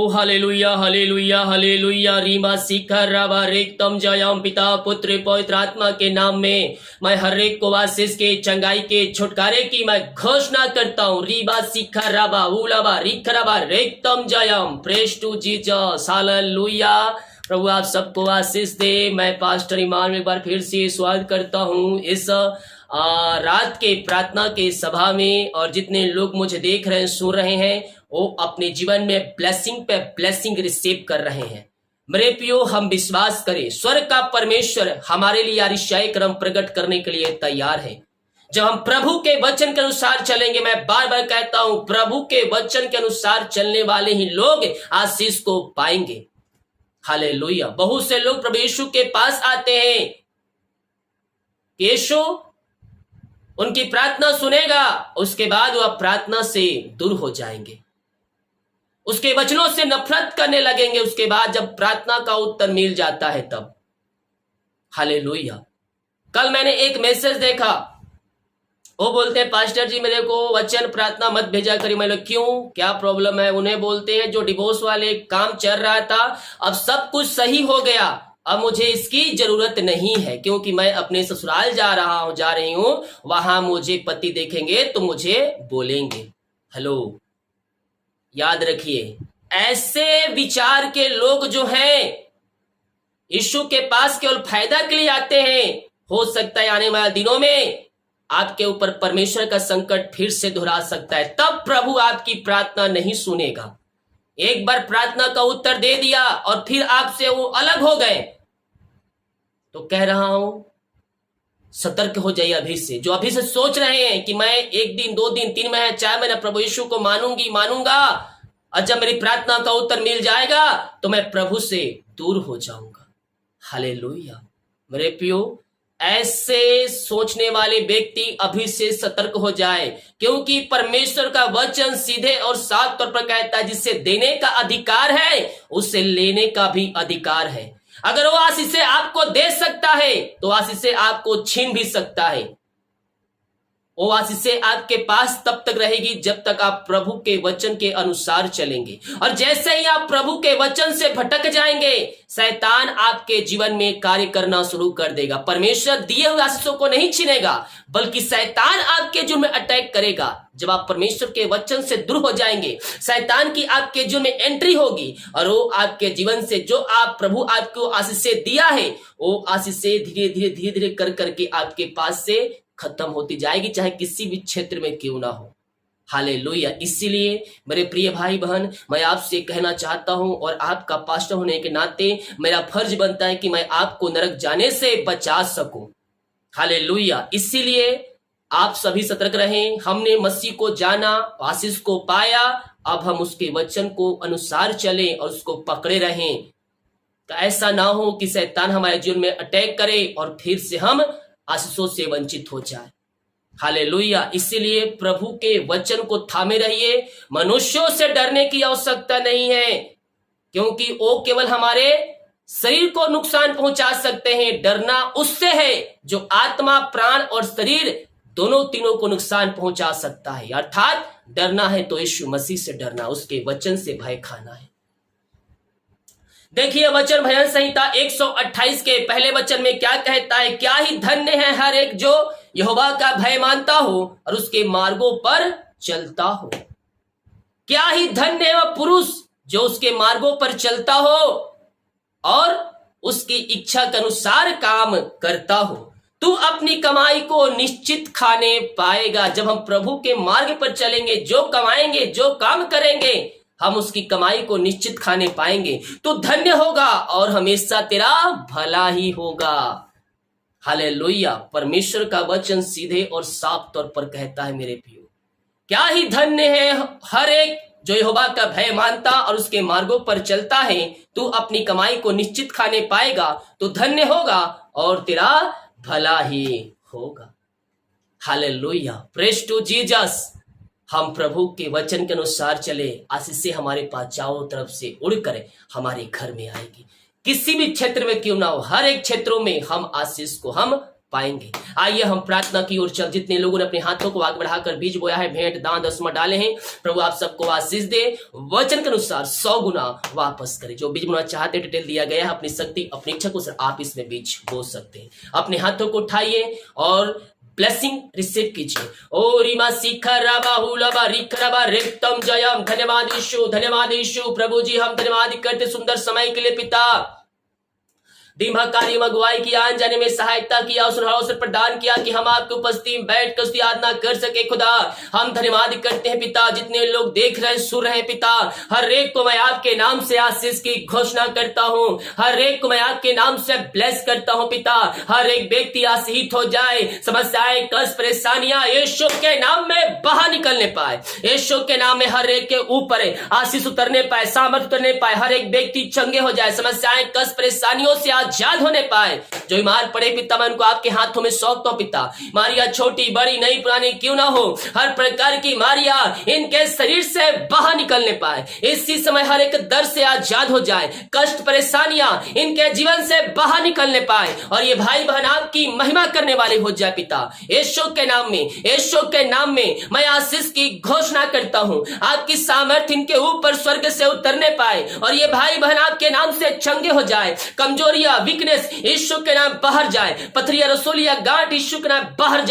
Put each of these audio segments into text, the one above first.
Hallelujah hallelujah hallelujah Reema शिखर रवा रेतम जयम पिता पुत्र पवित्र आत्मा के नाम में मैं हर एक को आशीष के चंगाई के छुटकारे की मैं घोषणा करता हूँ। रीबा शिखर रवा उलावा रिखरवा रेतम Jayam praise to Jesus hallelujah. प्रभु आप सबको आशीष दे। मैं पास्टर ईमान में एक बार फिर से स्वागत करता हूँ इस रात के प्रार्थना के सभा में। और जितने लोग मुझे देख रहे हैं सुन रहे हैं वो अपने जीवन में ब्लेसिंग पे ब्लेसिंग रिसीव कर रहे हैं। मेरे प्रियो हम विश्वास करें स्वर्ग का परमेश्वर हमारे लिए आरिशाई क्रम प्रकट करने के लिए तैयार है। जब हम प्रभु के वचन के अनुसार चलेंगे, मैं बार बार कहता हूं प्रभु के वचन के अनुसार चलने वाले ही लोग आशीष को पाएंगे। हालेलुया। बहुत से लोग प्रभु यीशु के पास आते हैं, यीशु उनकी प्रार्थना सुनेगा, उसके बाद वह प्रार्थना से दूर हो जाएंगे, उसके वचनों से नफरत करने लगेंगे। उसके बाद जब प्रार्थना का उत्तर मिल जाता है तब। हालेलुया। कल मैंने एक मैसेज देखा, वो बोलते हैं पास्टर जी मेरे को वचन प्रार्थना मत भेजा करिए। मैं लोग क्यों, क्या प्रॉब्लम है? उन्हें बोलते हैं जो डिवोर्स वाले काम चल रहा था अब सब कुछ सही हो गया, अब मुझे इसकी जरूरत नहीं है क्योंकि मैं अपने ससुराल जा रही हूं, वहां मुझे पति देखेंगे तो मुझे बोलेंगे। हेलो, याद रखिए ऐसे विचार के लोग जो हैं यीशु के पास केवल फायदा के लिए आते हैं। हो सकता है आने वाले दिनों में आपके ऊपर परमेश्वर का संकट फिर से दोहरा सकता है, तब प्रभु आपकी प्रार्थना नहीं सुनेगा। एक बार प्रार्थना का उत्तर दे दिया और फिर आपसे वो अलग हो गए, तो कह रहा हूं सतर्क हो जाइए अभी से। जो अभी से सोच रहे हैं कि मैं 1 दिन 2 दिन 3 महीने 4 महीने प्रभु यीशु को मानूंगा और जब मेरी प्रार्थना का उत्तर मिल जाएगा तो मैं प्रभु से दूर हो जाऊंगा। हालेलुया। मेरे प्रियो, ऐसे सोचने वाले व्यक्ति अभी से सतर्क हो जाए, क्योंकि परमेश्वर का वचन सीधे और साफ तौर पर कहता है जिससे देने का अधिकार है उससे लेने का भी अधिकार है। अगर वो आशीषें आपको दे सकता है तो आशीषें आपको छीन भी सकता है। वो आशीषें आपके पास तब तक रहेगी जब तक आप प्रभु के वचन के अनुसार चलेंगे। और जैसे ही आप प्रभु के वचन से भटक जाएंगे, शैतान आपके जीवन में कार्य करना शुरू कर देगा। परमेश्वर दिए हुए आशीषों को नहीं छीनेगा, बल्कि शैतान आपके जीवन में अटैक करेगा। जब आप परमेश्वर के वचन से दूर हो जाएंगे, शैतान की आपके जीवन में एंट्री होगी और वो आपके जीवन से जो आप प्रभु आपको आशीषें दिया है वो आशीषें धीरे धीरे कर करके आपके पास से खत्म होती जाएगी, चाहे किसी भी क्षेत्र में क्यों ना हो। हालेलुया। इसीलिए मेरे प्रिय भाई बहन, मैं आपसे कहना चाहता हूं और आपका पास्टर होने के नाते मेरा फर्ज बनता है कि मैं आपको नरक जाने से बचा सकूं। हालेलुया। इसीलिए आप सभी सतर्क रहें। हमने मसीह को जाना, आशीष को पाया, अब हम उसके वचन को अनुसार चलें और उसको पकड़े रहें। तो ऐसा ना हो कि शैतान हमारे जीवन में अटैक करे और फिर से हम आशीषों से वंचित हो जाए। हालेलुया। इसीलिए प्रभु के वचन को थामे रहिए। मनुष्यों से डरने की आवश्यकता नहीं है, क्योंकि वो केवल हमारे शरीर को नुकसान पहुंचा सकते हैं। डरना उससे है जो आत्मा, प्राण और शरीर दोनों तीनों को नुकसान पहुंचा सकता है। अर्थात डरना है तो यीशु मसीह से डरना, उसके वचन से भय खाना है। देखिए वचन भजन संहिता 128 के पहले वचन में क्या कहता है? क्या ही धन्य है हर एक जो यहोवा का भय मानता हो और उसके मार्गों पर चलता हो। क्या ही धन्य है वह पुरुष जो उसके मार्गों पर चलता हो और उसकी इच्छा के अनुसार काम करता हो। तू अपनी कमाई को निश्चित खाने पाएगा। जब हम प्रभु के मार्ग पर चलेंगे, जो कमाएंगे, जो काम करेंगे, हम उसकी कमाई को निश्चित खाने पाएंगे। तो धन्य होगा और हमेशा तेरा भला ही होगा। हालेलुया। परमेश्वर का वचन सीधे और साफ तौर पर कहता है मेरे प्रियो, क्या ही धन्य है हर एक जो यहोवा का भय मानता और उसके मार्गों पर चलता है। तू अपनी कमाई को निश्चित खाने पाएगा, तो धन्य होगा और तेरा भला ही होगा। हालेलुया। Praise to Jesus. हम प्रभु के वचन के अनुसार चले, आशीषें हमारे पास चारों तरफ से उड़कर हमारे घर में आएगी। किसी भी क्षेत्र में क्यों ना हो, हर एक क्षेत्रों में हम आशीष को हम पाएंगे। आइए हम प्रार्थना की ओर चल। जितने लोगों ने अपने हाथों को आगे बढ़ाकर बीज बोया है, भेंट दान दसवां डाले हैं, प्रभु आप सबको आशीष दे, वचन के अनुसार 100 गुना वापस करे। जो बीज बोना चाहते हैं, डिटेल दिया गया है, अपनी शक्ति अपनी इच्छा को आप इसमें बीज बो सकते हैं। अपने हाथों को उठाइए और ब्लेसिंग रिसीव कीजिए। ओ रीमा सीखा राबा हुलाबा रिखराबा रेक्तम जयम। धन्यवाद यीशु प्रभु जी, हम धन्यवाद करते सुंदर समय के लिए पिता। दिमा कार्य अगुवाई किया, आन जाने में सहायता किया, अवसर प्रदान किया कि हम आपकी उपस्थिति में बैठ कर उसकी आराधना कर सके। खुदा हम धन्यवाद करते हैं पिता। जितने लोग देख रहे सुन रहे हैं पिता, हर एक को मैं आपके नाम से आशीष की घोषणा करता हूँ। हर एक को मैं आपके नाम से ब्लेस करता हूँ पिता। हर एक व्यक्ति आशीषित हो जाए, समस्याएं कष्ट परेशानियां यीशु के नाम में बाहर निकलने पाए। यीशु के नाम में हर एक के ऊपर आशीष उतरने पाए, सामर्थ उतरने पाए। हर एक व्यक्ति चंगे हो जाए, समस्याएं कष्ट परेशानियों से आजाद होने पाए। जो बीमार पड़े पिता, मैं उनको आपके हाथों में सौंपता हूं पिता। मारिया छोटी बड़ी नई पुरानी क्यों ना हो, हर प्रकार की मारिया इनके शरीर से बाहर निकलने पाए। इसी समय हर एक दर्द से आजाद हो जाए, कष्ट परेशानियां इनके जीवन से बाहर निकलने पाए और ये भाई बहन आपकी महिमा करने वाले हो जाए पिता। यीशु के नाम में, यीशु के नाम में मैं आशीष की घोषणा करता हूं। आपकी सामर्थ्य इनके ऊपर स्वर्ग से उतरने पाए और ये भाई बहन आपके नाम से चंगे हो जाए। कमजोरियां वीकनेस यीशु के नाम बाहर जाए। पथरिया रसोलिया गांठ यीशु के नाम बाहर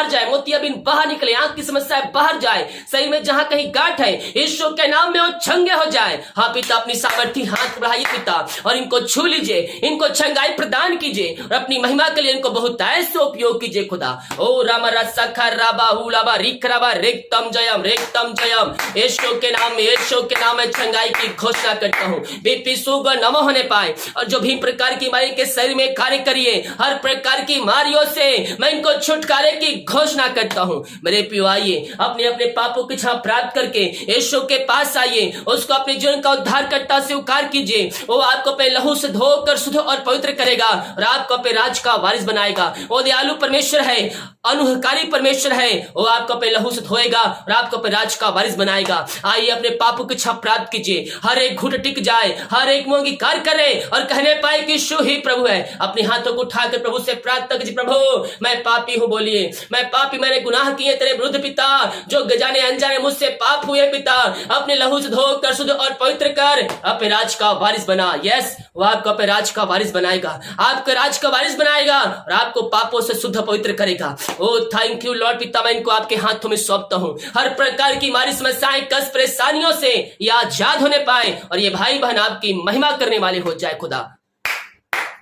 जाए। मोतियाबिंद बाहर निकले, आंख की समस्या बाहर जाए। शरीर में जहां कहीं गांठ है यीशु के नाम में वो चंगे हो जाए। हाँ पिता, अपनी सामर्थ्य हाथ बढ़ाइए पिता और इनको छू लीजिए, इनको चंगाई प्रदान कीजिए और अपनी महिमा के लिए इनको बहुत ऐसे उपयोग कीजिए खुदा। ओ रामा रसखा राबा हुलाबा रिखराबा रेक्तम जयम। यीशु के नाम में, यीशु के नाम में चंगाई की घोषणा करता हूँ। बीपी शुगर नमो होने पाए और जो भी प्रकार की बीमारी के शरीर में कार्य करिए, हर प्रकार की बीमारियों से मैं इनको छुटकारे की घोषणा करता हूँ। मेरे प्रियो आइए, अपने अपने पापों की क्षमा प्राप्त करके यीशु के पास आइए, उसको अपने जीवन का उद्धारकर्ता स्वीकार कीजिए। वो आपको अपने लहू से धोकर शुद्ध और पवित्र करेगा और आपको अपने राज का वारिस बनाएगा। वो दयालु परमेश्वर है, अनुग्रहकारी परमेश्वर है। वो आपको अपने लहू से धोएगा और आपको अपने राज का वारिस बनाएगा। आइए अपने पापों की क्षमा प्राप्त कीजिए, हर एक घुट टिक जाए, हर एक मुंह की कार करे और कहने पाए कि यीशु ही प्रभु है। अपने हाथों को उठाकर प्रभु से प्रार्थना कीजिए, प्रभु मैं पापी हूँ, बोलिए मैं पापी, मैंने गुनाह किए तेरे विरुद्ध पिता, जो जाने अनजाने मुझसे पाप हुए पिता, अपने लहू से धोकर शुद्ध और पवित्र कर अपने राज का वारिस बना। यस, वो आपको अपने राज का वारिस बनाएगा, आपके राज का वारिस बनाएगा और आपको पापों से शुद्ध पवित्र करेगा। ओ थैंक यू लॉर्ड पिता, मैं इनको आपके हाथों में सौंपता हूँ। हर प्रकार की हमारी समस्याएं कष्ट परेशानियों से ये आजाद होने पाए और ये भाई बहन आपकी महिमा करने वाले हो जाए खुदा।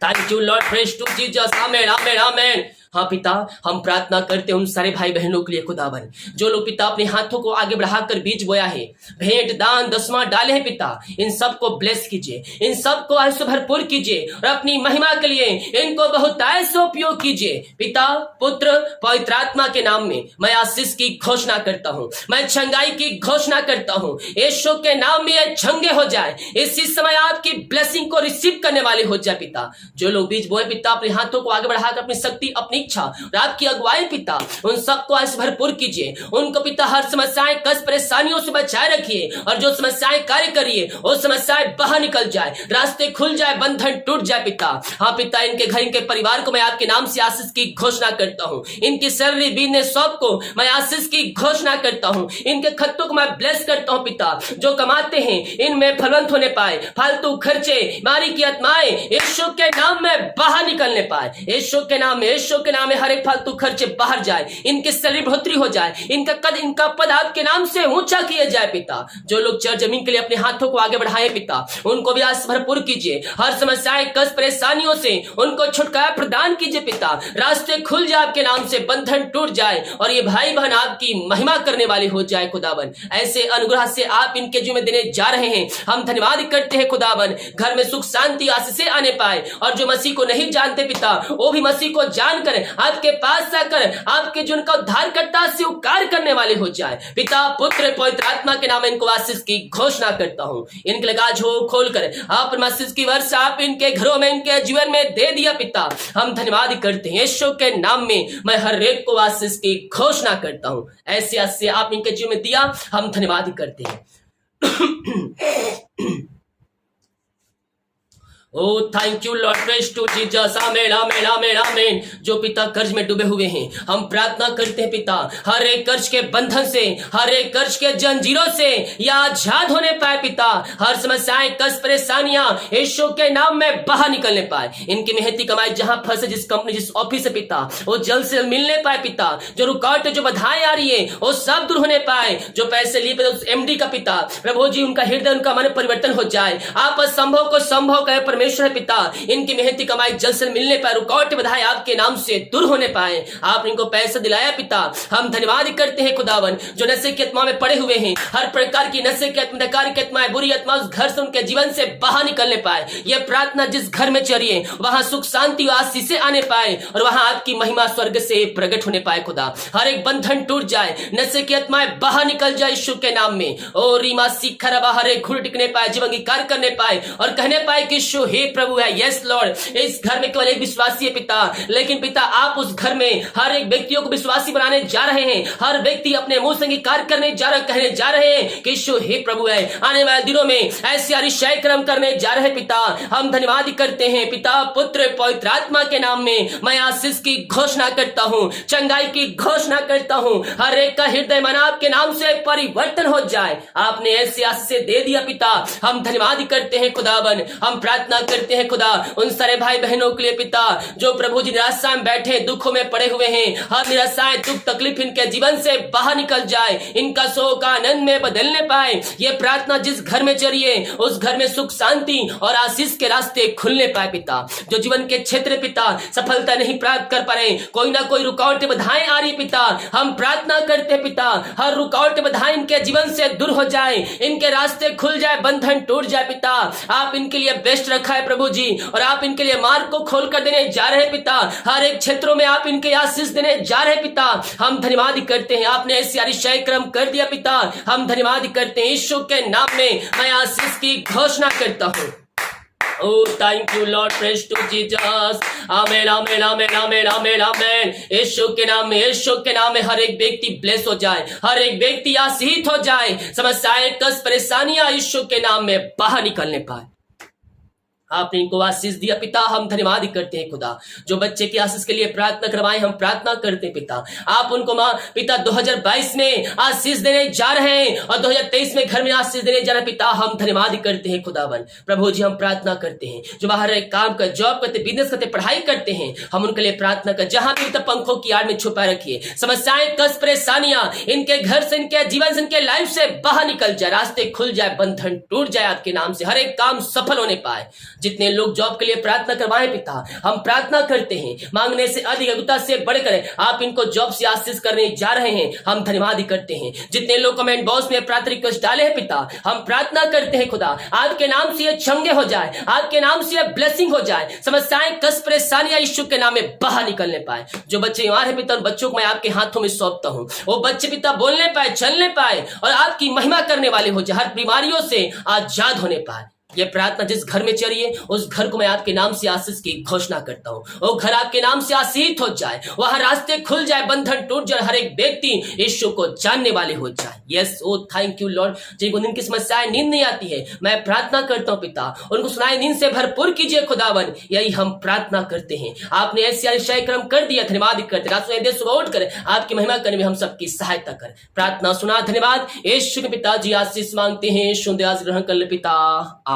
Thank you Lord, praise to Jesus, amen amen amen. हाँ पिता, हम प्रार्थना करते हैं उन सारे भाई बहनों के लिए खुदावन, जो लोग पिता अपने हाथों को आगे बढ़ाकर बीज बोया है, भेंट दान दसवां डाले हैं पिता, इन सबको ब्लेस कीजिए, इन सबको ऐसे भरपूर कीजिए और अपनी महिमा के लिए इनको बहुत ऐसे उपयोग कीजिए। पिता पुत्र पवित्र आत्मा के नाम में मैं आशीष की घोषणा करता हूँ, मैं चंगाई की घोषणा करता हूँ। यीशु के नाम में ये चंगे हो जाए, इसी समय आपकी ब्लेसिंग को रिसीव करने वाले हो जाए पिता। जो लोग बीज बोए पिता, अपने हाथों को आगे बढ़ाकर अपनी शक्ति अपनी इच्छा और आपकी अगुवाई पिता उन सबको ऐसे भरपूर कीजिए। उनको पिता हर समस्याएं कष्ट परेशानियों से बचाए रखिए और जो समस्याएं कार्य करिए वो समस्याएं बाहर निकल जाए, रास्ते खुल जाए, बंधन टूट जाए पिता। हाँ पिता, इनके घर इनके परिवार को मैं आपके नाम से आशीष की घोषणा करता हूँ। इनकी सैलरी बिजनेस सबको मैं आशीष की घोषणा करता हूँ। इनके खत्तों को मैं ब्लेस करता हूँ पिता। जो कमाते हैं इनमें फलवंत होने पाए, फालतू खर्चे बीमारी की आत्माएं यीशु के नाम में बाहर निकलने पाए। यीशु के नाम में, यीशु के नाम में हर एक फालतू खर्चे बाहर जाए, इनके शरीर बढ़ोतरी हो जाए, इनका कद इनका पद आपके नाम से ऊंचा किया जाए पिता। जो लोग चर जमीन के लिए अपने हाथों को आगे बढ़ाए पिता, उनको भी आज भरपूर कीजिए। हर समस्याएं कष्ट परेशानियों से उनको छुटकारा प्रदान कीजिए पिता। रास्ते खुल जाए आपके नाम से, बंधन टूट जाए और ये भाई बहन आपकी महिमा करने वाले हो जाए खुदावन। ऐसे अनुग्रह से आप इनके जीवन में देने जा रहे हैं, हम धन्यवाद करते हैं खुदावन। घर में सुख शांति आशीषें आने पाए और जो मसीह को नहीं जानते पिता, वो भी मसीह को जानकर आपके पास आकर आपके जीवन का उद्धार करता स्वीकार करने वाले हो जाए पिता पुत्र पवित्र आत्मा के नाम इनको आशीष की घोषणा करता हूँ। इनके लगा झोंक खोलकर आप आशीष की वर्षा आप इनके घरों में इनके जीवन में दे दिया पिता। हम धन्यवाद करते हैं, यीशु के नाम में मैं हर एक को आशीष की घोषणा करता हूँ। ऐसे ऐसे आप इनके जीवन में दिया, हम धन्यवाद करते हैं। Oh thank you Lord, praise to Jesus. Amen amen amen amen. जो पिता कर्ज में डूबे हुए हैं, हम प्रार्थना करते हैं पिता, हर एक कर्ज के बंधन से, हर एक कर्ज के जंजीरों से या आजाद होने पाए पिता। हर समस्याएं, कष्ट, परेशानियां यीशु के नाम में बाहर निकलने पाए। इनकी मेहनती कमाई जहां फंसे, जिस कंपनी, जिस ऑफिस से पिता, वो जल्द से जल्द मिलने पाए पिता। जो रुकावट, जो बाधाएं आ रही है, वो सब दूर होने पाए। जो पैसे लिए पिता, उस एमडी का पिता, प्रभु जी उनका हृदय, उनका मन परिवर्तन हो जाए। आप असंभव को संभव कहे परमेश्वर है पिता। इनकी मेहनती कमाई जल्द से मिलने पाए, रुकावट बधाई आपके नाम से दूर होने पाए। आप इनको पैसा दिलाया पिता, हम धन्यवाद करते हैं खुदावन। जो नशे की आत्मा में पड़े हुए हैं, हर प्रकार की नशे की आत्मा, अंधकार की आत्मा, बुरी आत्मा उस घर से, उनके जीवन से बाहर निकलने पाए। यह प्रार्थना जिस घर में चलिए, वहां सुख शांति आशीषें आने पाए और वहां आपकी महिमा स्वर्ग से प्रकट होने पाए खुदा। हर एक बंधन टूट जाए, नशे की आत्माएं बाहर निकल जाए यीशु के नाम में। ओ रीमा सीखर हर एक घुट टिकने पाए, जीवन की कार्य करने पाए और कहने पाए कि यीशु हे प्रभु है। यस लॉर्ड, इस घर में केवल एक विश्वासी है पिता, लेकिन पिता आप उस घर में हर एक व्यक्तियों को विश्वासी बनाने जा रहे हैं। हर व्यक्ति अपने मुंह से कार्य करने जा रहे, कहने जा रहे हैं कि यीशु हे प्रभु है। आने वाले दिनों में ऐसे अतिशय कर्म करने जा रहे पिता। हम धन्यवाद करते हैं पिता, पुत्र, पवित्र आत्मा के नाम में मैं आशीष की घोषणा करता हूं, चंगाई की घोषणा करता हूं। हर एक का हृदय मन आपके नाम से परिवर्तन हो जाए। आपने ऐसी आशीष दे दिया पिता, हम धन्यवाद करते हैं खुदावन। हम प्रार्थना करते हैं खुदा उन सारे भाई बहनों के लिए पिता, जो प्रभु जी निराशा में बैठे, दुखों में पड़े हुए हैं। हर निराशाएं, दुख, तकलीफ इनके जीवन से बाहर निकल जाए, इनका शोक आनंद में बदलने पाए। ये प्रार्थना जिस घर में चलिए, उस घर में सुख शांति और आशीष के रास्ते खुलने पाए पिता। जो जीवन के क्षेत्र पिता सफलता नहीं प्राप्त कर पा रहे, कोई ना कोई रुकावट बाधाएं आ रही पिता, हम प्रार्थना करते पिता, हर रुकावट बाधाएं इनके जीवन से दूर हो जाए, इनके रास्ते खुल जाए, बंधन टूट जाए पिता। आप इनके लिए बेस्ट रखा है प्रभु जी, और आप इनके लिए मार्ग को खोल कर देने जा रहे पिता। हर एक क्षेत्रों में आप इनके आशीष देने जा रहे पिता। हम धन्यवाद करते हैं, आपने ऐसी अतिशय कर्म कर दिया पिता। हम धन्यवाद करते हैं, यीशु के नाम में मैं आशीष की घोषणा करता हूं। Oh, thank you Lord, praise to Jesus. Amen amen amen amen amen आमेन। यीशु के नाम में, यीशु के नाम में हर एक व्यक्ति ब्लेस हो जाए, हर एक व्यक्ति आशीषित हो जाए। समस्याएं, कष्ट, परेशानियां यीशु के नाम में बाहर निकलने पाए। आपने इनको आशीष दिया पिता, हम धन्यवाद करते हैं खुदा। जो बच्चे की आशीष के लिए प्रार्थना करवाएं, हम प्रार्थना करते हैं पिता, आप उनको मां पिता 2022 में आशीष देने जा रहे हैं और 2023 में घर में आशीष देने जा रहे हैं पिता। हम धन्यवाद करते हैं खुदावन। प्रभु जी हम प्रार्थना करते हैं, जो बाहर एक काम कर, जॉब करते, बिजनेस करते, पढ़ाई करते हैं, हम उनके लिए प्रार्थना कर, जहां भी पंखों की आड़ में छुपा रखिए। समस्याएं, कष्ट, परेशानियां इनके घर से, इनके जीवन से, इनके लाइफ से बाहर निकल जाए, रास्ते खुल जाए, बंधन टूट जाए आपके नाम से, हर एक काम सफल होने पाए। जितने लोग जॉब के लिए प्रार्थना करवाएं पिता, हम प्रार्थना करते हैं, मांगने से अधिक, अगुता से बढ़कर आप इनको जॉब से आशीष करने जा रहे हैं। हम धन्यवाद करते हैं। जितने लोग कमेंट बॉक्स में प्रार्थना रिक्वेस्ट डाले हैं पिता, हम प्रार्थना करते हैं खुदा, आपके नाम से ये चंगे हो जाए, आपके नाम से ये ब्लेसिंग हो जाए। समस्याएं, कष्ट, परेशानियां यीशु के नाम में बाहर निकलने पाए। जो बच्चे बीमार है पिता, बच्चों को मैं आपके हाथों में सौंपता हूं। वो बच्चे पिता बोलने पाए, चलने पाए और आपकी महिमा करने वाले हो जाए, हर बीमारियों से आजाद होने पाए। ये प्रार्थना जिस घर में चलिए, उस घर को मैं आपके नाम से आशीष की घोषणा करता हूँ। वो घर आपके नाम से आशीष हो जाए, वहां रास्ते खुल जाए, बंधन टूट जाए, हर एक व्यक्ति यीशु को जानने वाले हो जाए। Yes, oh thank you Lord. जिनको नींद की समस्याएं, नींद नहीं आती है, मैं प्रार्थना करता हूँ पिता, उनको सुनाई नींद से भरपूर कीजिए खुदावन। यही हम प्रार्थना करते हैं। आपने ऐसे अतिशय कर्म कर दिया, धन्यवाद करते। रात सुबह सुबह उठ कर आपकी महिमा करने में हम सबकी सहायता कर। प्रार्थना सुना, धन्यवाद। यीशु के पिताजी आशीष मांगते हैं, यीशु दया ग्रहण कर ले पिता,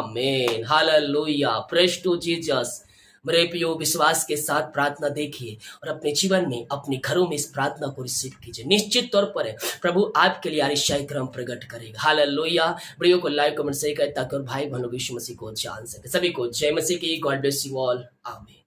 आमीन, हालेलुया, प्रेज टू जीसस। मेरे प्रियो, विश्वास के साथ प्रार्थना देखिए और अपने जीवन में, अपने घरों में इस प्रार्थना को रिसीव कीजिए। निश्चित तौर पर प्रभु आपके लिए अतिशय कर्म प्रकट करेगा। हालेलुया। वीडियो को लाइक, कमेंट, शेयर करें ताकि और भाई बहनों यीशु मसीह को जान सके। सभी को जय मसीह की। गॉड ब्लेस यू ऑल, आमीन।